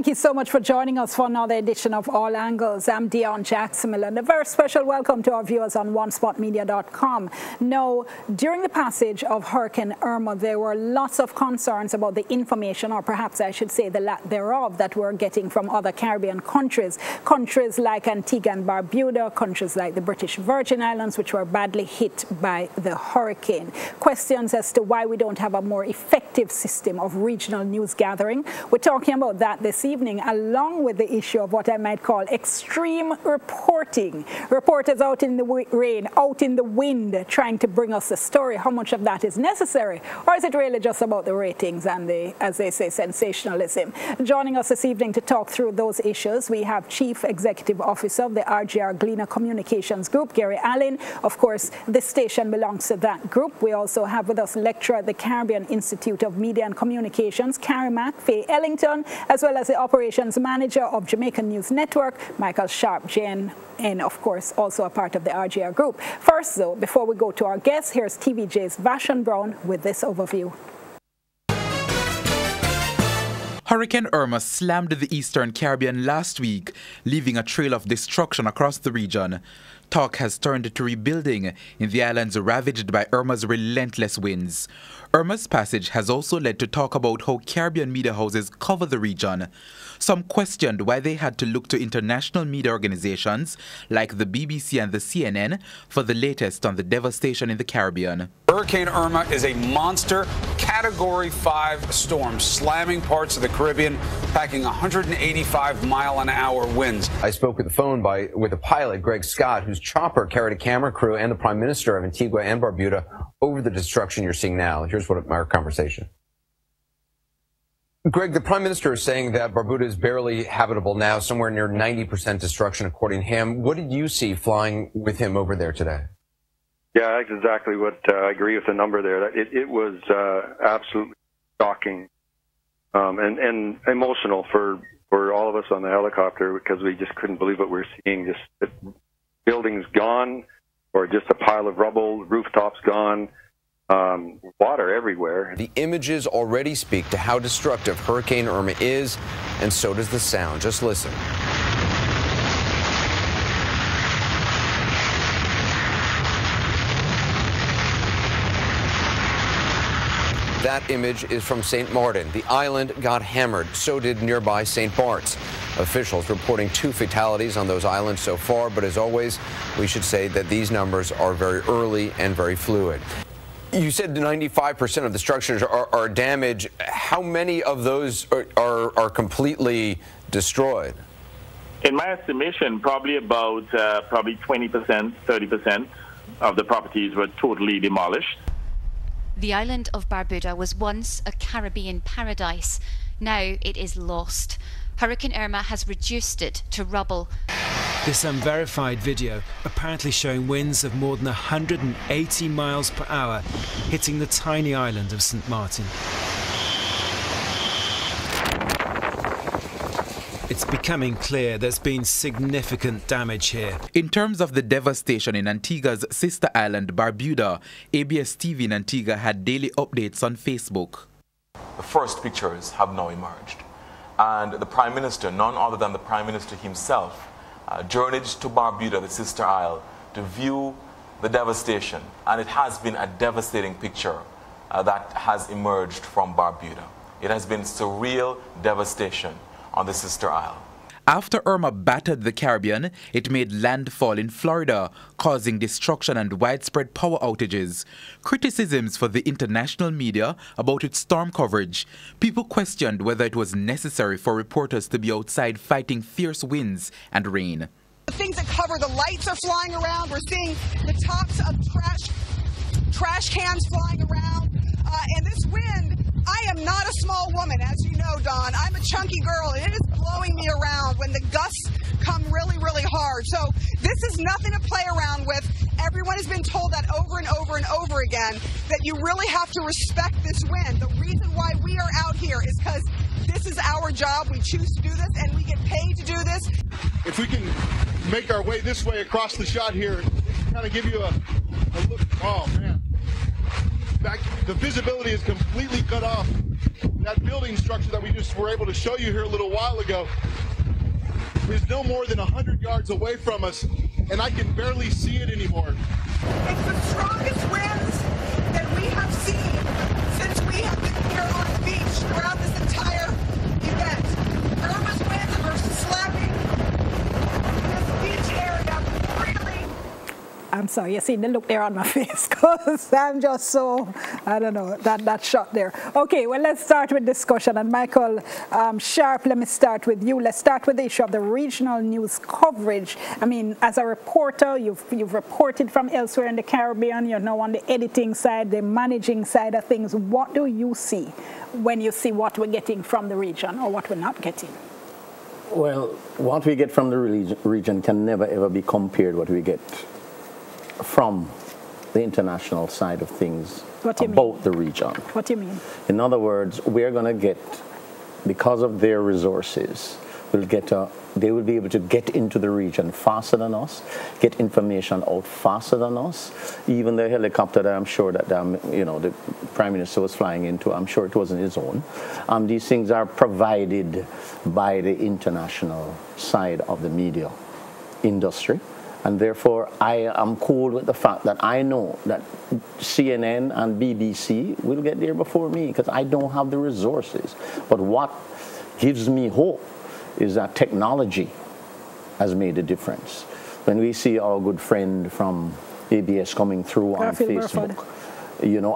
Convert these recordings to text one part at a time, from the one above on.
Thank you so much for joining us for another edition of All Angles. I'm Dion Jackson-Miller, and a very special welcome to our viewers on OneSpotMedia.com. Now, during the passage of Hurricane Irma, there were lots of concerns about the information, or perhaps I should say the lack thereof, that we're getting from other Caribbean countries. Countries like Antigua and Barbuda, countries like the British Virgin Islands, which were badly hit by the hurricane. Questions as to why we don't have a more effective system of regional news gathering. We're talking about that this evening, along with the issue of what I might call extreme reporting. Reporters out in the rain, out in the wind, trying to bring us a story. How much of that is necessary? Or is it really just about the ratings and the, as they say, sensationalism? Joining us this evening to talk through those issues, we have Chief Executive Officer of the RGR Gleaner Communications Group, Gary Allen. Of course, this station belongs to that group. We also have with us lecturer at the Caribbean Institute of Media and Communications, Carrie Faye Ellington, as well as the operations manager of Jamaica News Network, Michael Sharp, Jane, and of course also a part of the RGR group. First though, before we go to our guests, here's TVJ's Vashon Brown with this overview. Hurricane Irma slammed the Eastern Caribbean last week, leaving a trail of destruction across the region. Talk has turned to rebuilding in the islands ravaged by Irma's relentless winds. Irma's passage has also led to talk about how Caribbean media houses cover the region. Some questioned why they had to look to international media organizations like the BBC and the CNN for the latest on the devastation in the Caribbean. Hurricane Irma is a monster Category 5 storm, slamming parts of the Caribbean, packing 185-mile-an-hour winds. I spoke with the phone with the pilot, Greg Scott, whose chopper carried a camera crew and the Prime Minister of Antigua and Barbuda over the destruction you're seeing now. Here's our conversation. Greg, the Prime Minister is saying that Barbuda is barely habitable now, somewhere near 90% destruction, according to him. What did you see flying with him over there today? Yeah, that's exactly what I agree with the number there. It was absolutely shocking and emotional for all of us on the helicopter, because we just couldn't believe what we were seeing. Just buildings gone, or just a pile of rubble, rooftops gone. Water everywhere. The images already speak to how destructive Hurricane Irma is, and so does the sound. Just listen. That image is from St. Martin. The island got hammered. So did nearby St. Bart's. Officials reporting 2 fatalities on those islands so far, but as always, we should say that these numbers are very early and very fluid. You said 95% of the structures are damaged. How many of those are completely destroyed? In my estimation, probably about 20%, 30% of the properties were totally demolished. The island of Barbuda was once a Caribbean paradise. Now it is lost. Hurricane Irma has reduced it to rubble. This unverified video apparently showing winds of more than 180 miles per hour hitting the tiny island of St. Martin. It's becoming clear there's been significant damage here. In terms of the devastation in Antigua's sister island, Barbuda, ABS TV in Antigua had daily updates on Facebook. The first pictures have now emerged, and the Prime Minister, none other than the Prime Minister himself, journeyed to Barbuda, the sister isle, to view the devastation, and it has been a devastating picture that has emerged from Barbuda. It has been surreal devastation on the sister isle. After Irma battered the Caribbean, it made landfall in Florida, causing destruction and widespread power outages. Criticisms for the international media about its storm coverage. People questioned whether it was necessary for reporters to be outside fighting fierce winds and rain. The things that cover the lights are flying around. We're seeing the tops of trash cans flying around. And this wind, I am not a small woman, as you know, Don. I'm a chunky girl, and it is blowing me around when the gusts come really, really hard. So this is nothing to play around with. Everyone has been told that over and over and over again, that you really have to respect this wind. The reason why we are out here is because this is our job. We choose to do this, and we get paid to do this. If we can make our way this way across the shot here, kind of give you a look. Oh, man. The visibility is completely cut off. that building structure that we just were able to show you here a little while ago is no more than 100 yards away from us, and I can barely see it anymore. It's the strongest winds that we have seen since we have been here on the beach throughout this entire event. Irma's winds are slapping this beach area really. I'm sorry, you see the look there on my face because I'm just so, I don't know, that shot there. Okay, well, let's start with discussion. And Michael Sharp, let me start with you. Let's start with the issue of the regional news coverage. I mean, as a reporter, you've reported from elsewhere in the Caribbean. You're now on the editing side, the managing side of things. What do you see when you see what we're getting from the region or what we're not getting? Well, what we get from the region can never, ever be compared what we get from the international side of things about the region. What do you mean? In other words, we're going to get, because of their resources, they will be able to get into the region faster than us, get information out faster than us. Even the helicopter that I'm sure that the Prime Minister was flying into, I'm sure it wasn't his own. These things are provided by the international side of the media industry. And therefore, I am cool with the fact that I know that CNN and BBC will get there before me because I don't have the resources. But what gives me hope is that technology has made a difference. When we see our good friend from ABS coming through on Facebook,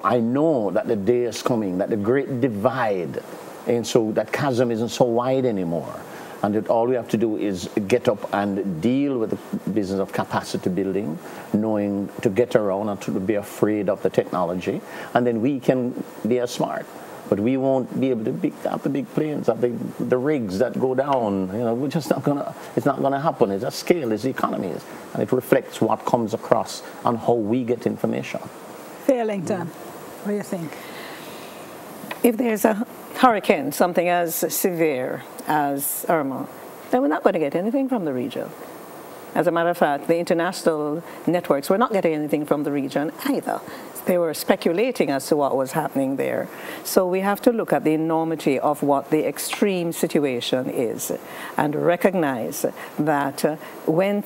I know that the day is coming, that the great divide, and so that chasm isn't so wide anymore. And that all we have to do is get up and deal with the business of capacity building, knowing to get around and to be afraid of the technology. And then we can be smart. But we won't be able to have the big planes, have the rigs that go down. We're just not gonna. It's not gonna happen. It's a scale. It's the economies, and it reflects what comes across on how we get information. Fairlington, what do you think? If there's a hurricane, something as severe as Irma, then we're not going to get anything from the region. As a matter of fact, the international networks were not getting anything from the region either. They were speculating as to what was happening there. So we have to look at the enormity of what the extreme situation is and recognize that when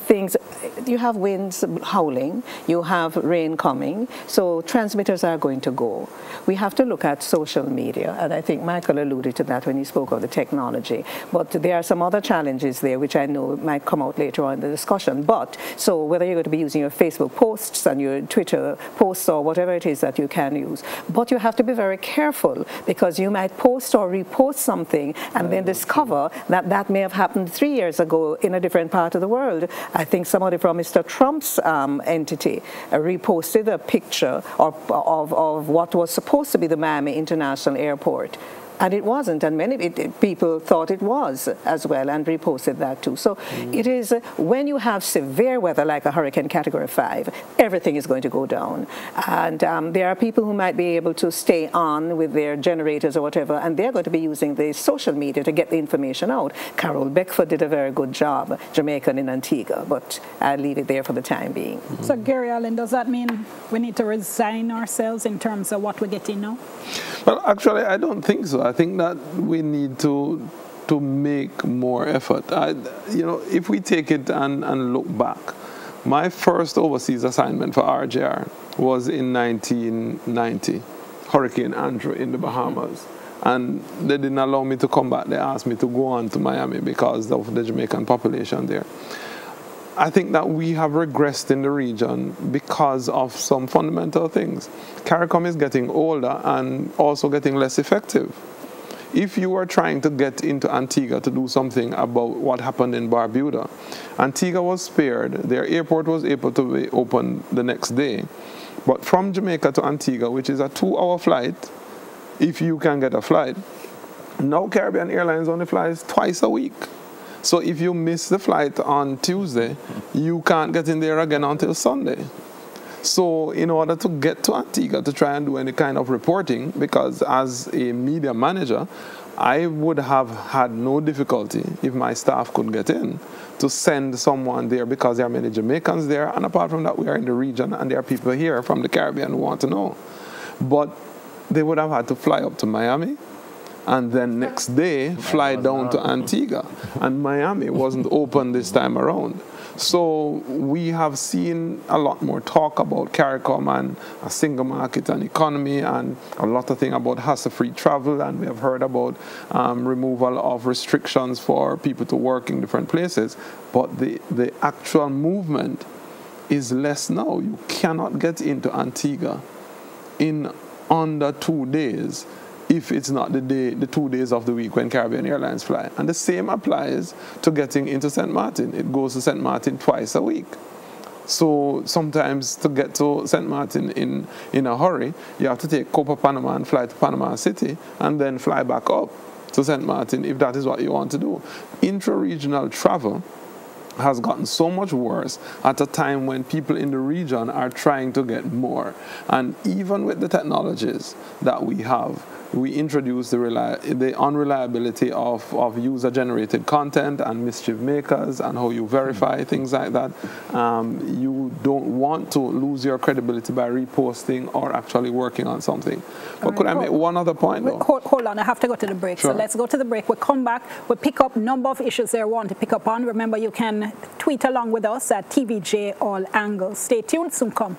you have winds howling, you have rain coming, so transmitters are going to go. We have to look at social media, and I think Michael alluded to that when he spoke of the technology. But there are some other challenges there, which I know might come out later on in the discussion. But so whether you're going to be using your Facebook posts and your Twitter posts or whatever it is that you can use. But you have to be very careful because you might post or repost something and then discover that that may have happened 3 years ago in a different part of the world. I think somebody from Mr. Trump's entity reposted a picture of what was supposed to be the Miami International Airport. And it wasn't, and many people thought it was as well and reposted that too. So it is, when you have severe weather like a hurricane category 5, everything is going to go down. And there are people who might be able to stay on with their generators or whatever, and they're going to be using the social media to get the information out. Carol Beckford did a very good job, Jamaican in Antigua, but I'll leave it there for the time being. So Gary Allen, does that mean we need to resign ourselves in terms of what we're getting now? Well, actually, I don't think so. I think that we need to make more effort. If we take it and look back, my first overseas assignment for RJR was in 1990, Hurricane Andrew in the Bahamas. And they didn't allow me to come back. They asked me to go on to Miami because of the Jamaican population there. I think that we have regressed in the region because of some fundamental things. CARICOM is getting older and also getting less effective. If you are trying to get into Antigua to do something about what happened in Barbuda, Antigua was spared. Their airport was able to be open the next day. But from Jamaica to Antigua, which is a 2-hour flight, if you can get a flight, now Caribbean Airlines only flies twice a week. So if you miss the flight on Tuesday, you can't get in there again until Sunday. So in order to get to Antigua to try and do any kind of reporting, because as a media manager, I would have had no difficulty if my staff could get in to send someone there because there are many Jamaicans there. And apart from that, we are in the region and there are people here from the Caribbean who want to know. But they would have had to fly up to Miami and then next day fly down to Antigua. And Miami wasn't open this time around. So we have seen a lot more talk about CARICOM and a single market and economy, and a lot of things about hassle-free travel, and we have heard about removal of restrictions for people to work in different places. But the actual movement is less now. You cannot get into Antigua in under 2 days if it's not the 2 days of the week when Caribbean Airlines fly. And the same applies to getting into St. Martin. It goes to St. Martin twice a week. So sometimes to get to St. Martin in a hurry, you have to take Copa Panama and fly to Panama City and then fly back up to St. Martin if that is what you want to do. Intra-regional travel has gotten so much worse at a time when people in the region are trying to get more. And even with the technologies that we have, we introduce the unreliability of user-generated content and mischief makers and how you verify things like that. You don't want to lose your credibility by reposting or actually working on something. But could I make one other point, though? Hold on, I have to go to the break. Sure. So let's go to the break. We'll come back. We'll pick up a number of issues there we want to pick up on. Remember, you can tweet along with us at TVJ All Angles. Stay tuned, soon come.